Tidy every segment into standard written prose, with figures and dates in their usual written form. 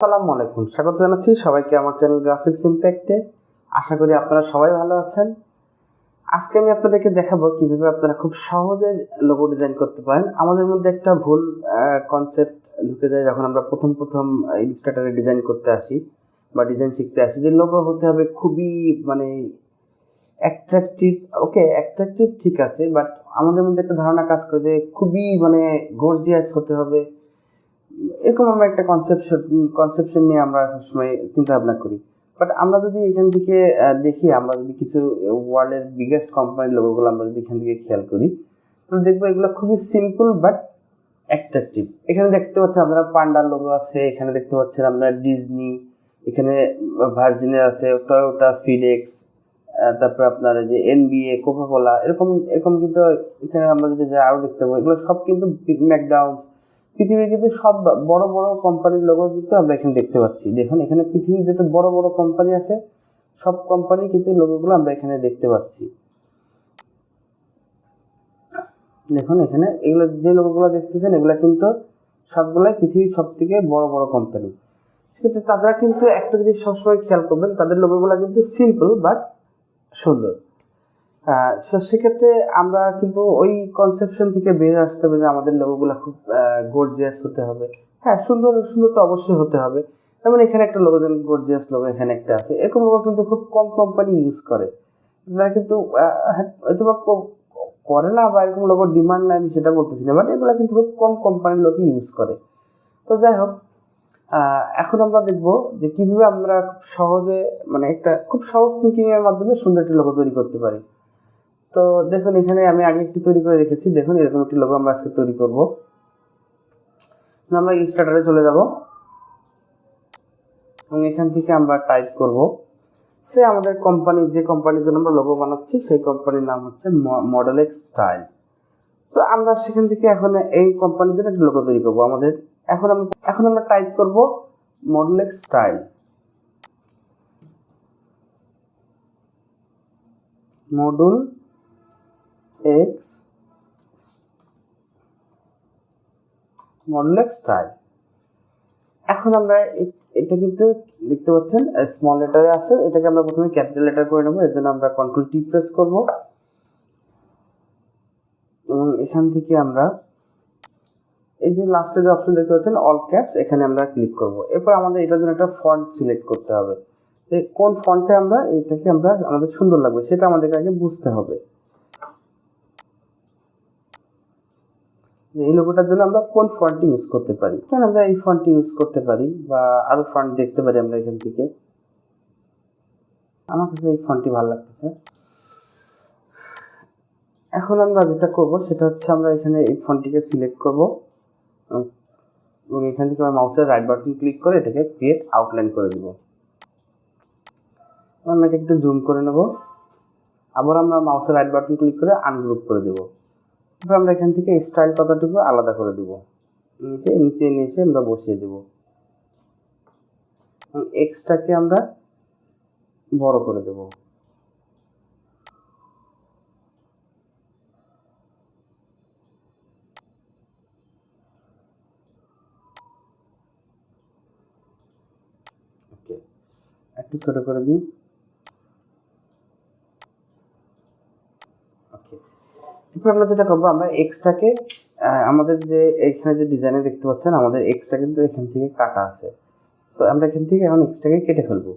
আসসালামু আলাইকুম, স্বাগত জানাচ্ছি সবাইকে আমার চ্যানেল গ্রাফিক্স ইম্প্যাক্টে। আশা করি আপনারা সবাই ভালো আছেন। আজকে আমি আপনাদেরকে দেখাবো কিভাবে আপনারা খুব সহজে লোগো ডিজাইন করতে পারেন। আমাদের মধ্যে একটা ভুল কনসেপ্ট ঢুকে যায় যখন আমরা প্রথম ইলাস্ট্রেটরে ডিজাইন করতে আসি বা ডিজাইন শিখতে আসি, যে লোগো হতে হবে খুবই অ্যাট্রাকটিভ। ওকে, অ্যাট্রাকটিভ ঠিক আছে, বাট আমাদের মধ্যে একটা ধারণা কাজ করে যে খুবই গর্জিয়াস হতে হবে। এরকম আমরা একটা কনসেপশন নিয়ে আমরা সবসময় চিন্তা ভাবনা করি। বাট আমরা যদি এখান থেকে দেখি, আমরা যদি কিছু ওয়ার্ল্ডের বিগেস্ট কোম্পানির লোগোগুলো আমরা যদি এখান থেকে খেয়াল করি, তো দেখবো এগুলো খুবই সিম্পল বাট অ্যাট্রাকটিভ। এখানে দেখতে পাচ্ছেন আপনারা পান্ডার লোগো আছে, এখানে দেখতে পাচ্ছেন আপনার ডিজনি, এখানে ভার্জিনের আছে, টয়োটা, ফিডেক্স, তারপর আপনার যে এনবিএ, কোকাকোলা, এরকম এরকম কিন্তু এখানে আমরা যদি আরও দেখতে পাবো, এগুলো সব কিন্তু ম্যাকডাউন্স, পৃথিবীর কিন্তু সব বড় বড় কোম্পানির লোগো কিন্তু আমরা এখানে দেখতে পাচ্ছি। দেখুন এখানে পৃথিবীর যত বড় বড় কোম্পানি আছে সব কোম্পানির কিন্তু লোগোগুলো আমরা এখানে দেখতে পাচ্ছি। দেখুন এখানে এগুলো যে লোগোগুলো দেখতেছেন এগুলো কিন্তু সবগুলাই পৃথিবীর সব থেকে বড় বড় কোম্পানি। কিন্তু তারা কিন্তু একটা জিনিস সবসময় খেয়াল করবেন, তাদের লোগোগুলো কিন্তু সিম্পল বাট সুন্দর। সেক্ষেত্রে আমরা কিন্তু ওই কনসেপশন থেকে বেরিয়ে আসতে হবে যে আমাদের লোগোগুলো খুব গর্জিয়াস হতে হবে। হ্যাঁ, সুন্দর সুন্দর তো অবশ্যই হতে হবে। যেমন এখানে একটা লোগো, যেন গর্জিয়াস লোগো এখানে একটা আছে, এরকম লোগো কিন্তু খুব কম কোম্পানি ইউজ করে। তারা কিন্তু হয়তো করে না, বা এরকম লোগো ডিমান্ড নাই আমি সেটা বলতেছি না, বাট এগুলো কিন্তু খুব কম কোম্পানির লোকই ইউজ করে। তো যাই হোক, এখন আমরা দেখবো যে কিভাবে আমরা খুব সহজে একটা খুব সহজ থিঙ্কিং এর মাধ্যমে সুন্দর একটি লোগো তৈরি করতে পারি। তো দেখুন এখানে আমি আগে একটি তৈরি করে রেখেছি। দেখুন এরকম একটি লোগো আমরা আজকে তৈরি করব। আমরা ইলাস্ট্রেটরে চলে যাব এবং এখান থেকে আমরা টাইপ করব, সে আমাদের কোম্পানি, যে কোম্পানির জন্য আমরা লোগো বানাচ্ছি সেই কোম্পানির নাম হচ্ছে মডেল স্টাইল। তো আমরা সেখান থেকে এখন এই কোম্পানির জন্য একটা লোগো তৈরি করব। আমাদের এখন আমরা টাইপ করব model style, module x style. এখন আমরা এটা কিন্তু দেখতে পাচ্ছেন স্মল লেটারে আছে, এটাকে আমরা প্রথমে ক্যাপিটাল লেটার করে নেব। এর জন্য আমরা কন্ট্রোল টি প্রেস করব এবং এখান থেকে আমরা এই যে লাস্টে যে অপশন দেখতে পাচ্ছেন অল ক্যাপস, এখানে আমরা ক্লিক করব। এরপর আমাদের এটার জন্য একটা ফন্ট সিলেক্ট করতে হবে, যে কোন ফন্টে আমরা এইটাকে আমাদের সুন্দর লাগবে সেটা আমাদেরকে আগে বুঝতে হবে। এই লোগোটার জন্য আমরা কোন ফন্ট ইউজ করতে পারি, কারণ আমরা এই ফন্ট ইউজ করতে পারি বা আরো ফন্ট দেখতে পারি আমরা এখান থেকে। আমার কাছে এই ফন্টটি ভালো লাগতেছে। এখন আমরা যেটা করব সেটা হচ্ছে আমরা এখানে এই ফন্টটিকে সিলেক্ট করব এবং এখান থেকে আমরা মাউসের রাইট বাটন ক্লিক করে এটাকে ক্রিয়েট আউটলাইন করে দেব। আমরা এটা একটু জুম করে নেব, আবার আমরা মাউসের রাইট বাটন ক্লিক করে আনগ্রুপ করে দেব। এবার আমরা এখান থেকে স্টাইল পাতাটুকু আলাদা করে দেব, নিচে নিয়ে এসে আমরা বসিয়ে দেব এবং এক্সটাকে আমরা বড় করে দেব। ওকে, একটু ছোট করে দিই। ওকে, এরপর আমরা যেটা করবো, আমরা এক্সটাকে আমাদের যে এখানে যে ডিজাইনে দেখতে পাচ্ছেন আমাদের এক্সটা কিন্তু এখান থেকে কাটা আছে, তো আমরা এখান থেকে এখন এক্সটাকে কেটে ফেলবো।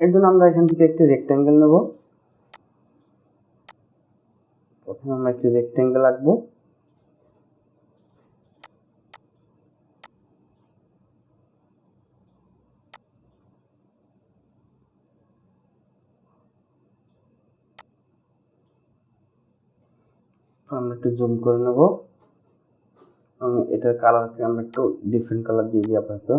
এর জন্য আমরা এখান থেকে একটি রেক্ট্যাঙ্গেল নেব। প্রথমে আমরা একটি রেক্ট্যাঙ্গেল আঁকবো, আমরা একটু জুম করে নেব এবং এটার কালারকে আমরা একটু ডিফারেন্ট কালার দিয়ে দিই আপাতত।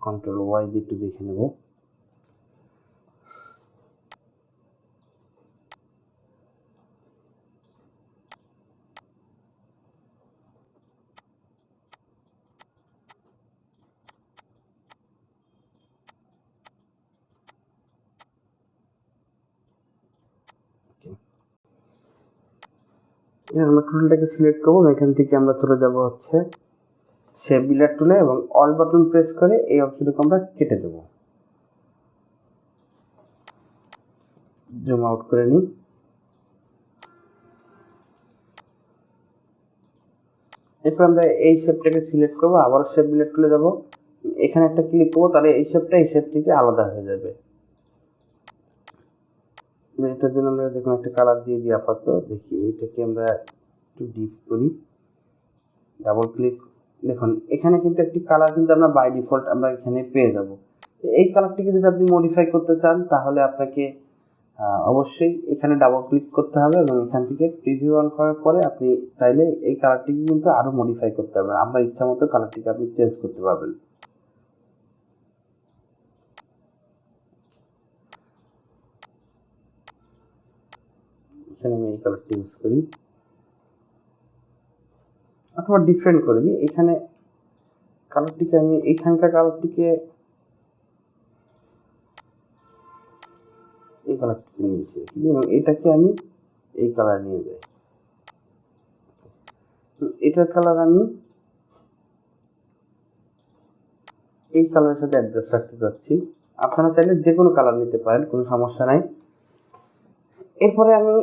কন্ট্রোল ওয়াই দিয়ে একটু দেখে নেব। আমরা টুলটাকে সিলেক্ট করবো, এখান থেকে আমরা চলে যাব হচ্ছে শেপ বিল্ডার টুলে এবং অল বাটন প্রেস করে এই অপশনটাকে আমরা কেটে দেব। জুম আউট করে নিই। এরপর আমরা এই শেপটাকে সিলেক্ট করবো, আবার শেপ বিল্ডার টুলে যাব, এখানে একটা ক্লিক করবো, তাহলে এই শেপটা এই শেপ থেকে আলাদা হয়ে যাবে। এটার জন্য আমরা যে কোনো একটা কালার দিয়ে দিই আপাতত। দেখি এটাকে আমরা একটু ডিপ করি, ডাবল ক্লিক। দেখুন এখানে কিন্তু একটি কালার কিন্তু আমরা বাই ডিফল্ট আমরা এখানে পেয়ে যাব। এই কালারটিকে যদি আপনি মডিফাই করতে চান তাহলে আপনাকে অবশ্যই এখানে ডাবল ক্লিক করতে হবে এবং এখান থেকে প্রিভিউ অন করার পরে আপনি চাইলে এই কালারটিকে কিন্তু আরও মডিফাই করতে পারবেন। আপনার ইচ্ছা মতো কালারটিকে আপনি চেঞ্জ করতে পারবেন। এখানে আমি এই কালারটি ইউজ করি অথবা ডিফারেন্ট করে দিই। এখানে কালারটিকে আমি এইখানকার কালারটিকে এই কালারটিকে নিয়ে এসে রেখে দিই এবং এটাকে আমি এই কালার নিয়ে যাই। এটার কালার আমি এই কালারের সাথে অ্যাডজাস্ট রাখতে চাচ্ছি। আপনারা চাইলে যে কোনো কালার নিতে পারেন, কোনো সমস্যা নাই। এরপরে আমি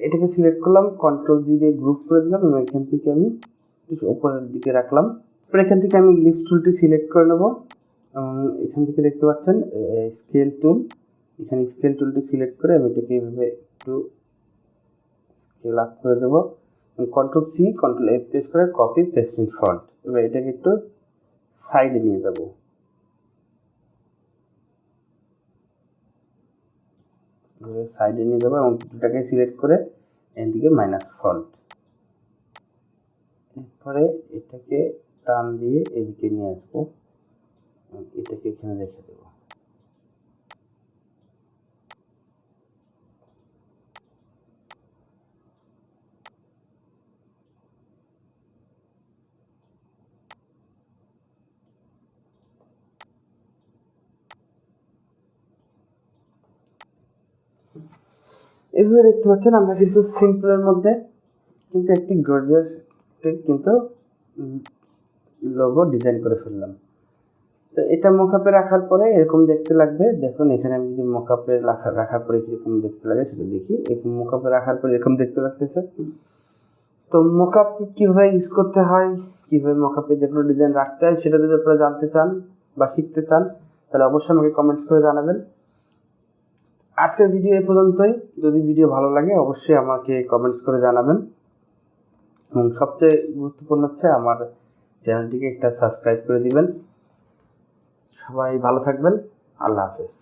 এটাকে সিলেক্ট করলাম, কন্ট্রোল জি দিয়ে গ্রুপ করে দিলাম এবং এখান থেকে আমি উপরের দিকে রাখলাম। এরপর এখান থেকে আমি ইলিপস টুলটি সিলেক্ট করে নেব এবং এখান থেকে দেখতে পাচ্ছেন স্কেল টুল, এখানে স্কেল টুলটি সিলেক্ট করে আমি এটাকে এইভাবে একটু স্কেল আপ করে দেবো। Control C control F press করে কপি পেস্ট ইন ফ্রন্ট। এবার এটাকে একটু সাইডে নিয়ে যাব। সাইডে নিয়ে যাবো এবং দুটাকে সিলেক্ট করে এদিকে মাইনাস ফ্রন্ট। এরপরে এটাকে টান দিয়ে এদিকে নিয়ে আসবো, এটাকে এখানে রেখে দেবো। এভাবে দেখতে পাচ্ছেন আমরা কিন্তু সিম্পলের মধ্যে কিন্তু একটি গর্জিয়াস কিন্তু লোগো ডিজাইন করে ফেললাম। তো এটা মোকআপে রাখার পরে এরকম দেখতে লাগবে। দেখুন এখানে আমি যদি মোকআপে রাখার পরে কীরকম দেখতে লাগে সেটা দেখি। এরকম মোকআপে রাখার পরে এরকম দেখতে লাগতেছে। তো মোকআপ কীভাবে ইউজ করতে হয়, কীভাবে মোকআপে যে কোনো ডিজাইন রাখতে হয় সেটা যদি আপনারা জানতে চান বা শিখতে চান তাহলে অবশ্যই আমাকে কমেন্টস করে জানাবেন। আজকের ভিডিও এই পর্যন্তই। যদি ভিডিও ভালো লাগে অবশ্যই আমাকে কমেন্টস করে জানাবেন এবং সবচেয়ে গুরুত্বপূর্ণ হচ্ছে আমার চ্যানেলটিকে একটা সাবস্ক্রাইব করে দিবেন। সবাই ভালো থাকবেন। আল্লাহ হাফেজ।